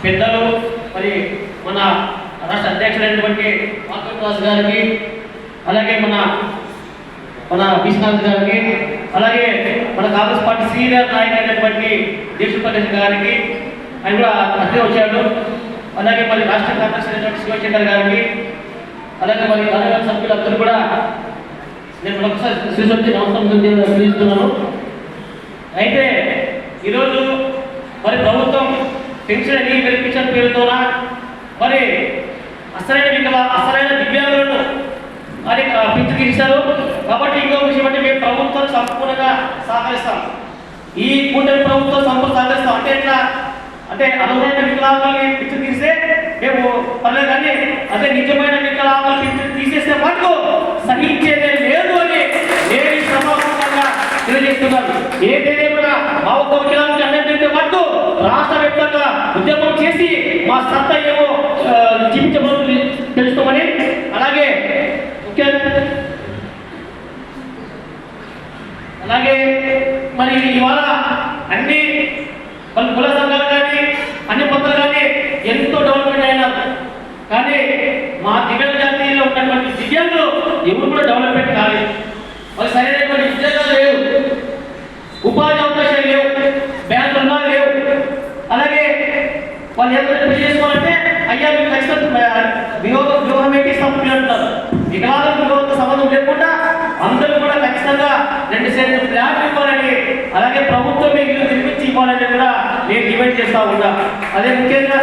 పెద్దలు మరి మన రాష్ట్ర అధ్యక్షులైనటువంటి రాజు గారికి, అలాగే మన విశ్వనాథ్ గారికి, అలాగే మన కాంగ్రెస్ పార్టీ సీనియర్ నాయకులైనటువంటి దేశపతి గారికి, ఆయన కూడా అదే వచ్చాడు. అలాగే మరి రాష్ట్ర కాంగ్రెస్ అయినటువంటి శివశంకర్ గారికి, అలాగే మరి కార్యవర్గ సభ్యులందరూ కూడా నేను ఒకసారి శ్రీశక్తి నమస్కారం తెలియజేస్తున్నాను. అయితే ఈరోజు మరి ప్రభుత్వం పెన్షన్ వెరిఫికేషన్ పేరుతోన మరి అసలైన దివ్యాంగులను మరి పిచ్చికిస్తారు. కాబట్టి ఇంకో విషయం అంటే మేము ప్రభుత్వం సంపూర్ణంగా సహకరిస్తాం. ఈ కూటమి ప్రభుత్వం సంపూర్ణ సహకరిస్తాం. అంటే ఎట్లా అంటే అనుభవమైన వికలాంగుల్ని పిచ్చి తీస్తే మేము పర్లేదు, కానీ అదే నిజమైన వికలాంగులు పిచ్చి తీసేస్తే మటుకు సహించేదే లేదు అని నేను ఈ సమావేశంగా తెలియజేస్తున్నాను. ఏదైనా కూడా మా ఒక్క వికలాంగులు అన్నింటితో మటుకు రాష్ట్ర వ్యాప్తంగా ఉద్యమం చేసి మా సత్తా ఏమో జీవించబోతుంది తెలుసుకోమని, అలాగే మరి ఇవాళ అన్ని కుల సంఘాలు కానీ అన్ని పత్రాలు కానీ ఎంతో డెవలప్మెంట్ అయినారు. కానీ మా దివ్యాంగ జాతీయంలో ఉన్నటువంటి దివ్యాంగులు ఎవరు కూడా డెవలప్మెంట్ కాలేదు. వాళ్ళు సరైనటువంటి ఉద్యోగాలు లేవు, ఉపాధి అవకాశాలు లేవు, బ్యాంకు రుణాలు లేవు. అలాగే వాళ్ళు ఎవరైనా పెళ్లి చేసుకోవాలంటే అయ్యా మీకు ఖచ్చితంగా వివాహం ఎక్కిస్తాం అంటారు. వికలాంగులకు వివాహంతో సంబంధం లేకుండా అందరూ కూడా ఖచ్చితంగా 2 సెంట్లు ఫ్లాట్ ఇవ్వాలని, అలాగే ప్రభుత్వం ఇల్లు నిర్మించి ఇవ్వాలని కూడా నేను డిమాండ్ చేస్తూ ఉంటా. అదే ముఖ్యంగా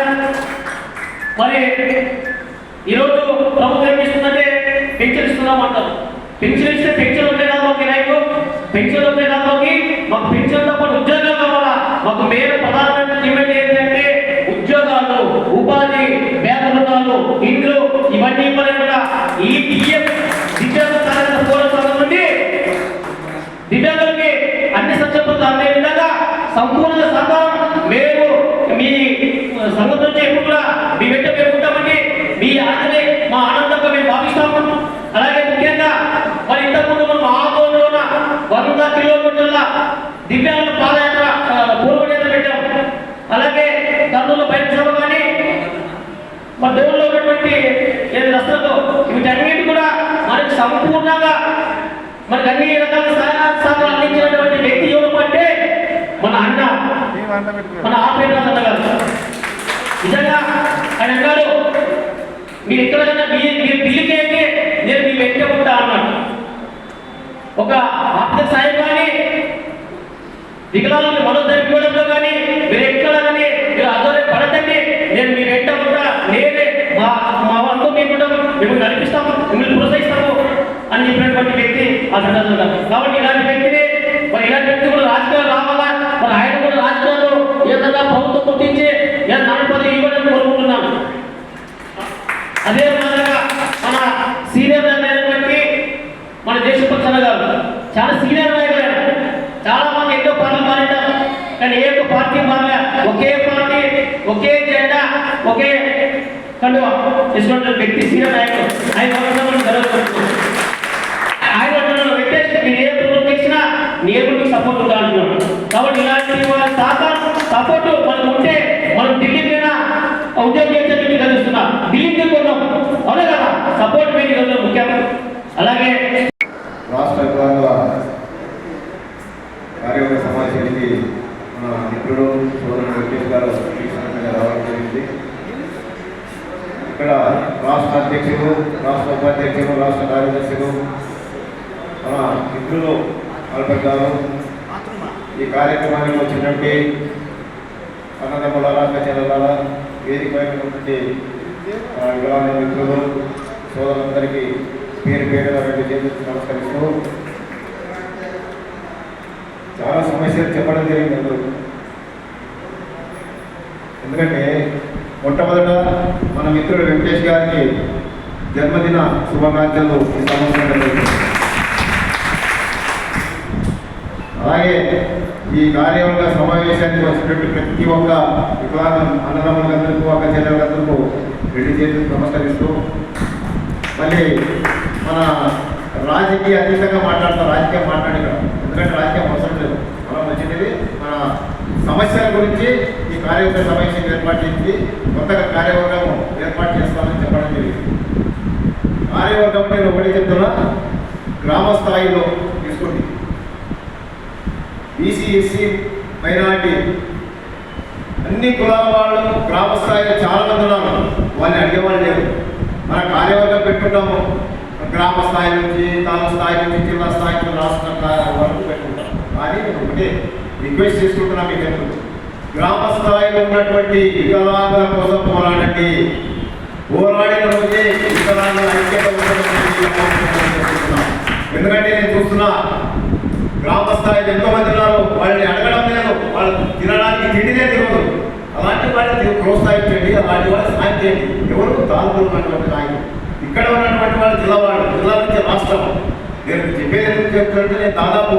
మరి ఈరోజు ప్రభుత్వం ఏం చేస్తుందంటే పెన్షన్ ఇస్తున్నామంటారు. పెన్షన్ ఇస్తే పెన్షన్ ఉంటే కాదు మాకు నాయకు, పెన్షన్ ఉంటే కాదు మాకు పెన్షన్తో పాటు ఉద్యోగాలు కావాలా. మాకు మేలు ప్రధానమైన డిమాండ్ ఏంటంటే ఉద్యోగాలు, ఉపాధి, బ్యాంకు రుణాలు, ఇండ్లు ఇవన్నీ ఇవ్వాలని కూడా ఈ దివ్యాంగ పోరాటం నుండి దివ్యాంగులకి అన్ని సంక్షేమాలు అందే విధంగా సంపూర్ణ సహకారం మేము మీ సంఘం నుంచి ఎప్పుడు కూడా మీ వెంట పెరుగుతామని మీ ఆనందమే మా ఆనందంగా మేము భావిస్తాము. అలాగే ముఖ్యంగా మరి ఇంతకుముందు మనం ఆందోళన 100 కిలోమీటర్ల దివ్యాంగుల పాదయాత్ర పూర్వయాత్ర పెట్టాం. అలాగే కర్నూలు బయట సభ కానీ మన దేవుల్లో ఉన్నటువంటి రస్తాలు వీటన్నిటి కూడా మనకి సంపూర్ణంగా మనకు అన్ని రకాల సహాయాలు అందించినటువంటి వ్యక్తి ఎవరు అంటే మన అన్న, మన ఆపరేటర్ అన్న గారు. నిజంగా ఆయన అన్నారు, మీరు ఎక్కడైనా మీరు బిల్లుకేస్తే నేను మీ వెంట ఉంటా అన్నాడు. ఒక ఆర్థిక సాయం కానీ వికలాంగులు మనోధైర్యం ఇవ్వడంలో కానీ మీరు ఎక్కడ కానీ మీరు ఆధ్వర్యం పడతండి, నేను మీ వెంట ఉంటా, నేనే మా వంతు మీకుండా మిమ్మల్ని నడిపిస్తాము, మిమ్మల్ని ప్రోత్సహిస్తాము అని చెప్పినటువంటి వ్యక్తి ఆ సందర్భంగా. కాబట్టి ఇలాంటి వ్యక్తిని మరి ఇలాంటి వ్యక్తి కూడా రాజకీయాలు రావాలా, మరి ఆయన కూడా రాజకీయాలు ఏదన్నా ప్రభుత్వం గుర్తించి నాలుగు పదవి ఇవ్వాలని కోరుకుంటున్నాను. అదే మాదిరిగా మన సీనియర్ నాయకులైనటువంటి మన దేశపక్షణ గారు చాలా సీనియర్ నాయకులు, చాలా మంది ఎన్నో పార్టీలు మారింటారు, కానీ ఏ ఒక్క పార్టీ మారలే. ఒకే పార్టీ, ఒకే జెండా, ఒకే కండువా ఇటువంటి వ్యక్తి సీనియర్ నాయకులు. ఆయన వ్యక్తి మీరు ఏ ప్రభుత్వం ఇచ్చినా నేను సపోర్ట్ ఉందా అంటున్నాడు. కాబట్టి ఇలాంటి వాళ్ళ సపోర్ట్ మనకు ఉంటే మనం ఢిల్లీ పైన ఉద్యోగం చేసేందుకు తెలుస్తున్నా, ఢిల్లీకి కొన్నాం అవునా కదా, సపోర్ట్ మీద ఈరోజు ముఖ్యం. అలాగే రాష్ట్ర విభాగంలో కార్యవర్గ సమావేశానికి మన మిత్రుడు సోదరుడు వెంకటేష్ గారు రావడం జరిగింది. ఇక్కడ రాష్ట్ర అధ్యక్షులు, రాష్ట్ర ఉపాధ్యక్షులు, రాష్ట్ర కార్యదర్శులు, మన మిత్రులు ఆల్బర్ట్ గారు, ఈ కార్యక్రమానికి వచ్చినటువంటి అన్నదమ్ముల రాష్ట్ర చెల్లెల వేదిక ఉన్నటువంటి వికలాంగ మిత్రులు సోదరులందరికీ పేరు పేరుగా 2 చేతులు నమస్కరిస్తూ చాలా సమస్యలు చెప్పడం జరిగింది అందరూ. ఎందుకంటే మొట్టమొదట మన మిత్రుడు వెంకటేష్ గారికి జన్మదిన శుభాకాంక్షలు ఈ సంవత్సరం. అలాగే ఈ కార్యవర్గ సమావేశానికి వచ్చినట్టు ప్రతి ఒక్క వికలాంగ అన్నదమ్ములందరికీ, ఒక చెల్లెలందరికీ 2 చేతులు నమస్కరిస్తూ, మళ్ళీ మన రాజకీయ అతీతంగా మాట్లాడతాం, రాజకీయం మాట్లాడి ఇక్కడ, ఎందుకంటే రాజకీయం అవసరం లేదు. మనం వచ్చినది మన సమస్యల గురించి ఈ కార్యవర్గ సమావేశం ఏర్పాటు చేసి కొత్తగా కార్యవర్గం ఏర్పాటు చేస్తామని చెప్పడం జరిగింది. కార్యవర్గం నేను ఒకటి చెప్తున్నా, గ్రామ స్థాయిలో తీసుకోండి. బీసీ, ఎస్సీ, మైనారిటీ అన్ని కులాల వాళ్ళు గ్రామ స్థాయిలో చాలా మంది ఉన్నారు. వాళ్ళని అడిగేవాళ్ళు లేరు. మన కార్యవర్గం పెట్టుకుంటాము, గ్రామ స్థాయి నుంచి, తాలూకు స్థాయి నుంచి, జిల్లా స్థాయి నుంచి, రాష్ట్ర వరకు పెట్టుకుంటాం. కానీ నేను ఒకటే రిక్వెస్ట్ చేసుకుంటున్నా, మీకు గ్రామ స్థాయిలో ఉన్నటువంటి వికలాంగుల కోసం పోరాడండి. పోరాడిన రోజే వికలాంగుల ఐక్యత ఎందుకంటే నేను చూస్తున్నా గ్రామ స్థాయిలో ఎంతో మంది ఉన్నారు, వాళ్ళని అడగడం లేదు, వాళ్ళు తినడానికి తిండినే తెలియదు. అలాంటి వాళ్ళని ప్రోత్సహించండి, అలాంటి వాళ్ళని సాయం చేయండి. ఎవరు తాలూకు ఉన్నటువంటి నాయకులు, ఇక్కడ ఉన్నటువంటి వాళ్ళు జిల్లా నుంచి రాష్ట్రం. నేను చెప్పేది ఎందుకు చెప్తుంటే, నేను దాదాపు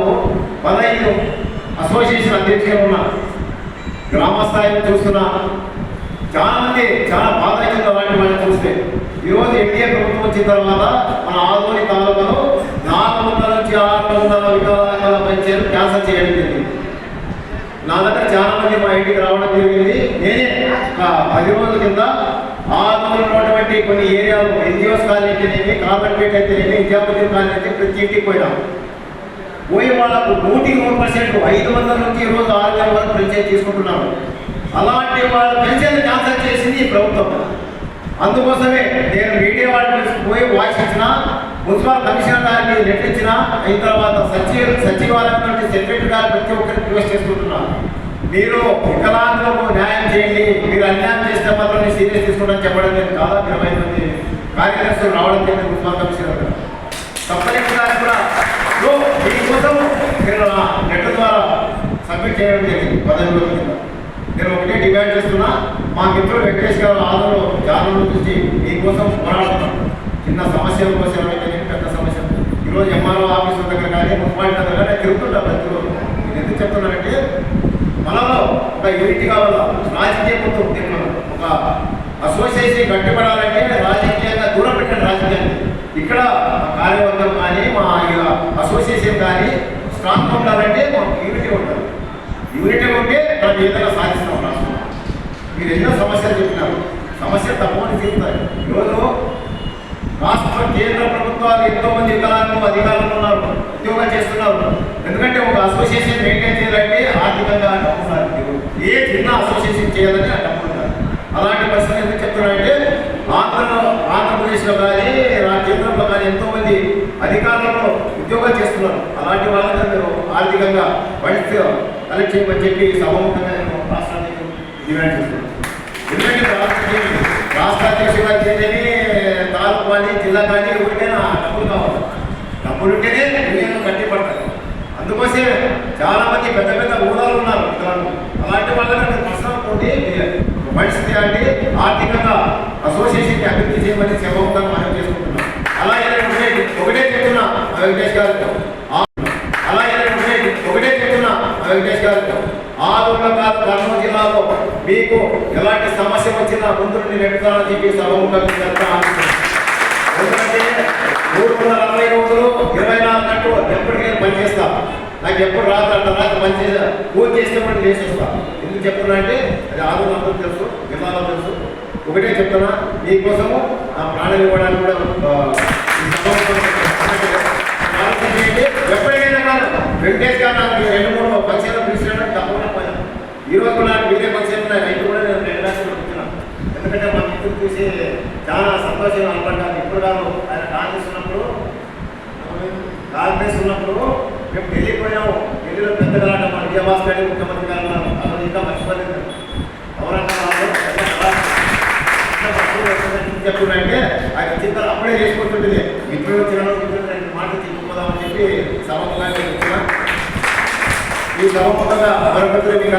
15 అసోసియేషన్ అధ్యక్షులు ఉన్నా. గ్రామ స్థాయిలో చూస్తున్నా చాలా మంది చాలా బాధ అవుతుంది అలాంటి వాళ్ళని చూస్తే. ఈరోజు ఎన్డీఏ ప్రభుత్వం వచ్చిన తర్వాత మన ఆదోని తాలూకాలో 400 నుంచి 600 వికలాంగుల పంచాయతీలు క్యాన్సల్ చేయడం జరిగింది. నా దగ్గర చాలా మంది మా ఇంటికి రావడం జరిగింది. నేనే 10 రోజుల కింద ఆదోని ఉన్నటువంటి కొన్ని ఏరియాలు, ఎన్జిఓస్ కాలనీ అయితేనేమి, కార్పొరేట్ అయితేనేమి, విద్యాపతి కాలనీ అయితే ప్రతి ఇంటికి పోయినాం. పోయి వాళ్ళకు 100% 500 నుంచి ఈరోజు 6,000 వరకు పెన్షన్ తీసుకుంటున్నారు. అలాంటి వాళ్ళ పెన్షన్ క్యాన్సల్ చేసింది ఈ ప్రభుత్వం. అందుకోసమే నేను మీడియా వాళ్ళకి పోయి వాయిస్ ఇచ్చిన, మున్సిపల్ కమిషనర్ గారికి లెటర్ ఇచ్చిన, అయిన తర్వాత సచివాలయం నుండి సెక్రటరీ గారు ప్రతి ఒక్కరికి రిక్వెస్ట్ చేసుకుంటున్నాను, మీరు వికలాంగులకు న్యాయం చేయండి, మీరు అన్యాయం చేస్తే మాత్రం నేను సీరియస్ తీసుకుంటాను చెప్పడం. నేను దాదాపు 20 మంది కార్యదర్శులు రావడం జరిగింది మున్సిపల్ కమిషనర్ గారు. తప్పనిసరిగా కూడా దీనికోసం నేను లెటర్ ద్వారా సబ్మిట్ చేయడం జరిగింది 15 రోజుల కింద. నేను ఒకటే డిమాండ్ చేస్తున్నా, మా మిత్రులు వెంకటేష్ గారు ఆదరణ జాతరలో చూసి మీకోసం పోరాడుతున్నాను. చిన్న సమస్యల కోసం అయితే పెద్ద సమస్య. ఈరోజు ఎంఆర్ఓ ఆఫీసుల దగ్గర కానీ, మున్సిపాలిటీ దగ్గర కానీ తిరుగుతుంటా ప్రతిరోజు. నేను ఎందుకు చెప్తున్నానంటే, మనలో ఒక యూనిటీ కావాలా, రాజకీయంతో ఒక అసోసియేషన్ గట్టిపడాలంటే రాజకీయంగా దూరం పెట్టండి రాజకీయాన్ని. ఇక్కడ కార్యవర్గం కానీ, మా అసోసియేషన్ కానీ స్ట్రాంగ్ ఉండాలంటే మాకు యూనిటీ ఉండాలి. యూనిటీ ఉంటే మనం ఏదైనా సాధిస్తాం రాష్ట్రంలో. మీరు ఎన్నో సమస్యలు చెప్పినారు, సమస్యలు తప్పని చెప్తారు. ఈరోజు రాష్ట్ర కేంద్ర ప్రభుత్వాలు ఎంతోమంది వికలాంగులు అధికారులు ఉన్నారు, ఉద్యోగం చేస్తున్నారు. ఎందుకంటే ఒక అసోసియేషన్ మెయింటైన్ చేయాలంటే ఆర్థికంగా డబ్బు ఉండాలి. ఏ చిన్న అసోసియేషన్ చేయాలని ఆ డబ్బు ఉండాలి. అలాంటి పరిస్థితులు ఎందుకు చెప్తున్నారంటే, ఆంధ్రప్రదేశ్లో కానీ కేంద్రంలో కానీ ఎంతోమంది అధికారులను ఉద్యోగం చేస్తున్నారు. అలాంటి వాళ్ళని మీరు ఆర్థికంగా ఫండ్స్ కలెక్ట్ చేయమని చెప్పి సభముఖంగా నేను రాష్ట్రానికి డిమాండ్ చేస్తున్నాను. ఎందుకంటే రాష్ట్ర అధ్యక్షులు అయితేనేమి, తాలూకు కానీ, జిల్లా కానీ ఎవరికైనా డబ్బులు కావాలి. డబ్బులు ఉంటేనే నేను కట్టిపడతాను. అందుకోసమే చాలా మంది పెద్ద పెద్ద హోదాలు ఉన్నారు. అలాంటి వాళ్ళని నేను పర్సనల్ తోటి ఫండ్స్ చేయాలి, ఆర్థికంగా అసోసియేషన్కి అభివృద్ధి చేయమని సభముఖంగా మనం చేసుకుంటున్నాం. అలాగే ఒకటే చెప్తున్నా వెంకటేష్ గారితో, వెంకటేష్ గారితో ఆదోళన కాదు కర్నూలు జిల్లాలో మీకు ఎలాంటి సమస్య వచ్చినా ముందు నుండి నెట్టుతానని చెప్పి సభముఖంగా చెప్తాను. ఎందుకంటే 360 రోజులు 24 గంటలు ఎప్పటికీ నేను పనిచేస్తా. నాకు ఎప్పుడు రాత్రి పనిచేసా, పూజ చేస్తే కూడా చేసి వస్తా. ఎందుకు చెప్తున్నా అంటే అది ఆదోళన అందరూ తెలుసు, జిల్లాలో తెలుసు. ఒకటే చెప్తున్నా, మీకోసము నా ప్రాణాలు ఇవ్వడానికి కూడా ఎప్పటికైనా కాదు. వెంకటేష్ గారు నాకు 2-3 ఫంక్షన్లు పిలిచినట్టు తప్పకుండా పోయాను. ఈరోజు కూడా నాకు వేరే ఫంక్షన్ ఉన్నాయి, రైతు కూడా నేను 2 లక్షలు ఇస్తున్నాను. ఎందుకంటే మా మిత్రులు చూసి చాలా సంతోషంగా అనుకుంటాను. ఇప్పుడు కాదు, ఆయన కాంగ్రెస్ ఉన్నప్పుడు మేము ఢిల్లీ పోయాము. ఢిల్లీలో పెద్దగా మా విజయభాస్కర్ రెడ్డి ముఖ్యమంత్రి గారు అసలు ఇంకా మర్చిపోలేదు. ఎవరన్నా చెప్తుందంటే ఆయన చిత్రాలు అప్పుడే చేసుకుంటుంటుంది. మిత్రులు చిన్న మాటలు చెప్పుకోదామని చెప్పి సభముగా ఈ సభముఖంగా మరొకరు మీకు